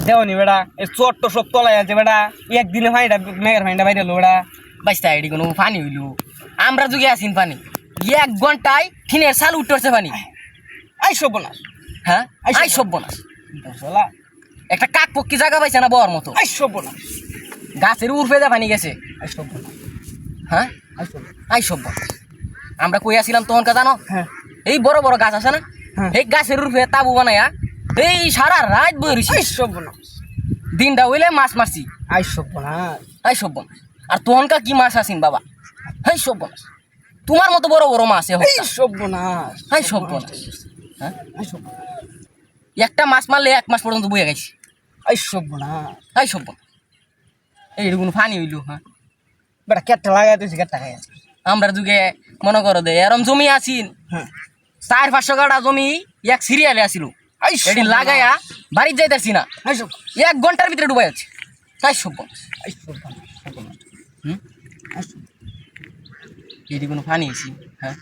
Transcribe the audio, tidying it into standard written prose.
দেওনি বেড়া এই চট্ট সব তলায় আছে বেড়া একদিনে ফাইনটা মেঘের ফাইনটা বাইরে এলো বেড়া বাইস্তা এটি কোনো পানি হইল আমরা যুগে আসিন পানি 1 ঘন্টায় টিনের চাল উঠতেছে পানি আই সব বনাস হ্যাঁ আই সব বনাস বলা একটা কাক পক্ষী জায়গা পাইছে না বর মতো আই সব বনাস গাছের উর্ফে যা পানি গেছে আই সব বনাস হ্যাঁ আই সব আই সব বনাস আমরা কই আসিলাম তখন কা জানো হ্যাঁ এই বড় বড় গাছ আছে না হ্যাঁ। এই গাছের উর্ফে তাবু বানায়া এই সারা রাত বই রইছি আই সব বনাস দিনটা হইলে মাছ মারছি আই সব বনাস আই সব বনাস আর তখনকার কি মাছ আসিন বাবা হাই সব বনাস তোমার মতো বড় বড় মাছ আই সব বনাস হাই সব বনাস হ্যাঁ আই সব একটা মাছ মারলে 1 মাস পর্যন্ত বইয়া গেছি আই সব বনাস হাই সব বনাস এইরকম কোনো পানি হইল হ্যাঁ বেটা কেটটা লাগাই তুই কেটটা খাই আছে আমরা যুগে মনে করো দে এরম জমি আসিন হ্যাঁ 400-500 কাঠা জমি এক সিরিয়ালে আসিল আই এটি লাগাইয়া বাড়ির যাইতেছি না আই সব 1 ঘন্টার ভিতরে ডুবাই আছে তাই সব বনাস আই সব বনাস হুম আই সব এটি কোনো পানি আছি হ্যাঁ